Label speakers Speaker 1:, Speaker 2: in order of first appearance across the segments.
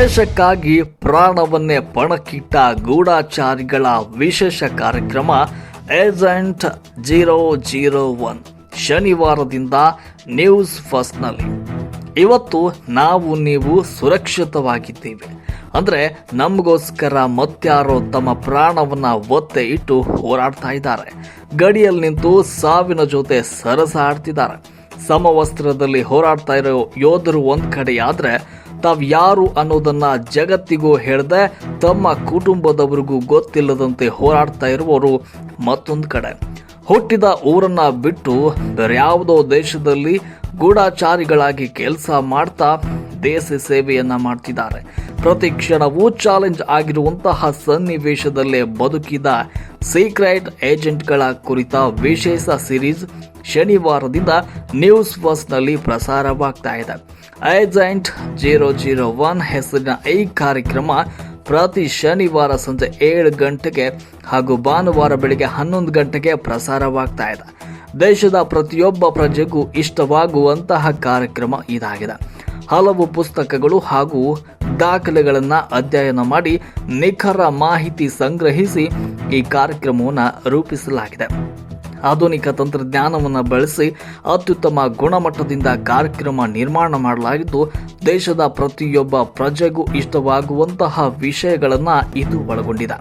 Speaker 1: ದೇಶಕ್ಕಾಗಿ ಪ್ರಾಣವನ್ನೇ ಪಣಕ್ಕಿಟ್ಟ ಗೂಢಚಾರಿಗಳ ವಿಶೇಷ ಕಾರ್ಯಕ್ರಮ ಏಜೆಂಟ್ 001 ಶನಿವಾರದಿಂದ ನ್ಯೂಸ್ ಫಸ್ಟ್ನಲ್ಲಿ. ಇವತ್ತು ನಾವು ನೀವು ಸುರಕ್ಷಿತವಾಗಿದ್ದೇವೆ ಅಂದರೆ ನಮಗೋಸ್ಕರ ಮತ್ಯಾರೋ ತಮ್ಮ ಪ್ರಾಣವನ್ನ ಒತ್ತೆ ಇಟ್ಟು ಹೋರಾಡ್ತಾ ಇದ್ದಾರೆ. ಗಡಿಯಲ್ಲಿ ನಿಂತು ಸಾವಿನ ಜೊತೆ ಸರಸಾಡ್ತಿದ್ದಾರೆ. ಸಮವಸ್ತ್ರದಲ್ಲಿ ಹೋರಾಡ್ತಾ ಇರೋ ಯೋಧರು ಒಂದ್ ಕಡೆಯಾದ್ರೆ ತಾವ್ ಯಾರು ಅನ್ನೋದನ್ನ ಜಗತ್ತಿಗೂ ಹೇಳದೆ ತಮ್ಮ ಕುಟುಂಬದವರಿಗೂ ಗೊತ್ತಿಲ್ಲದಂತೆ ಹೋರಾಡ್ತಾ ಇರುವವರು ಮತ್ತೊಂದು ಕಡೆ. ಹುಟ್ಟಿದ ಊರನ್ನ ಬಿಟ್ಟು ಬೇರ್ಯಾವುದೋ ದೇಶದಲ್ಲಿ ಗೂಢಚಾರಿಗಳಾಗಿ ಕೆಲಸ ಮಾಡ್ತಾ ದೇಶ ಸೇವೆಯನ್ನ ಮಾಡ್ತಿದ್ದಾರೆ. ಪ್ರತಿ ಕ್ಷಣವೂ ಚಾಲೆಂಜ್ ಆಗಿರುವಂತಹ ಸನ್ನಿವೇಶದಲ್ಲೇ ಬದುಕಿದ ಸೀಕ್ರೆಟ್ ಏಜೆಂಟ್ಗಳ ಕುರಿತ ವಿಶೇಷ ಸಿರೀಸ್ ಶನಿವಾರದಿಂದ ನ್ಯೂಸ್ ಫಸ್ಟ್ನಲ್ಲಿ ಪ್ರಸಾರವಾಗ್ತಾ ಇದೆ. ಏಜೆಂಟ್ 001 ಹೆಸರಿನ ಈ ಕಾರ್ಯಕ್ರಮ ಪ್ರತಿ ಶನಿವಾರ ಸಂಜೆ 7 ಗಂಟೆಗೆ ಹಾಗೂ ಭಾನುವಾರ ಬೆಳಿಗ್ಗೆ 11 ಗಂಟೆಗೆ ಪ್ರಸಾರವಾಗ್ತಾ ಇದೆ. ದೇಶದ ಪ್ರತಿಯೊಬ್ಬ ಪ್ರಜೆಗೂ ಇಷ್ಟವಾಗುವಂತಹ ಕಾರ್ಯಕ್ರಮ ಇದಾಗಿದೆ. ಹಲವು ಪುಸ್ತಕಗಳು ಹಾಗೂ ದಾಖಲೆಗಳನ್ನು ಅಧ್ಯಯನ ಮಾಡಿ ನಿಖರ ಮಾಹಿತಿ ಸಂಗ್ರಹಿಸಿ ಈ ಕಾರ್ಯಕ್ರಮವನ್ನು ರೂಪಿಸಲಾಗಿದೆ. ಆಧುನಿಕ ತಂತ್ರಜ್ಞಾನವನ್ನು ಬಳಸಿ ಅತ್ಯುತ್ತಮ ಗುಣಮಟ್ಟದಿಂದ ಕಾರ್ಯಕ್ರಮ ನಿರ್ಮಾಣ ಮಾಡಲಾಗಿದ್ದು ದೇಶದ ಪ್ರತಿಯೊಬ್ಬ ಪ್ರಜೆಗೂ ಇಷ್ಟವಾಗುವಂತಹ ವಿಷಯಗಳನ್ನು ಇದು ಒಳಗೊಂಡಿದೆ.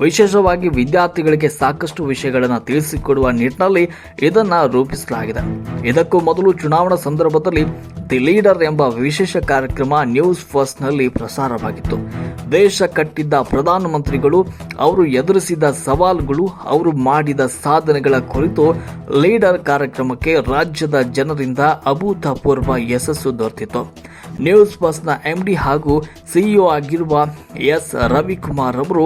Speaker 1: ವಿಶೇಷವಾಗಿ ವಿದ್ಯಾರ್ಥಿಗಳಿಗೆ ಸಾಕಷ್ಟು ವಿಷಯಗಳನ್ನು ತಿಳಿಸಿಕೊಡುವ ನಿಟ್ಟಿನಲ್ಲಿ ಇದನ್ನು ರೂಪಿಸಲಾಗಿದೆ. ಇದಕ್ಕೂ ಮೊದಲು ಚುನಾವಣಾ ಸಂದರ್ಭದಲ್ಲಿ ದಿ ಲೀಡರ್ ಎಂಬ ವಿಶೇಷ ಕಾರ್ಯಕ್ರಮ ನ್ಯೂಸ್ ಫಸ್ಟ್ನಲ್ಲಿ ಪ್ರಸಾರವಾಗಿತ್ತು. ದೇಶ ಕಟ್ಟಿದ್ದ ಪ್ರಧಾನಮಂತ್ರಿಗಳು, ಅವರು ಎದುರಿಸಿದ ಸವಾಲುಗಳು, ಅವರು ಮಾಡಿದ ಸಾಧನೆಗಳ ಕುರಿತು ಲೀಡರ್ ಕಾರ್ಯಕ್ರಮಕ್ಕೆ ರಾಜ್ಯದ ಜನರಿಂದ ಅಭೂತಪೂರ್ವ ಯಶಸ್ಸು ದೊರೆತಿತ್ತು. ನ್ಯೂಸ್ ಫಸ್ಟ್ನ MD ಹಾಗೂ CEO ಆಗಿರುವ ಎಸ್ ರವಿಕುಮಾರ್ ಅವರು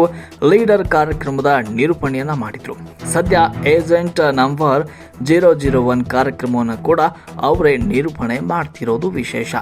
Speaker 1: ಲೀಡರ್ ಕಾರ್ಯಕ್ರಮದ ನಿರೂಪಣೆಯನ್ನ ಮಾಡಿದ್ರು. ಸದ್ಯ ಏಜೆಂಟ್ ನಂಬರ್ 001 ಕಾರ್ಯಕ್ರಮವನ್ನು ಕೂಡ ಅವರೇ ನಿರೂಪಣೆ ಮಾಡ್ತಿರೋದು ವಿಶೇಷ.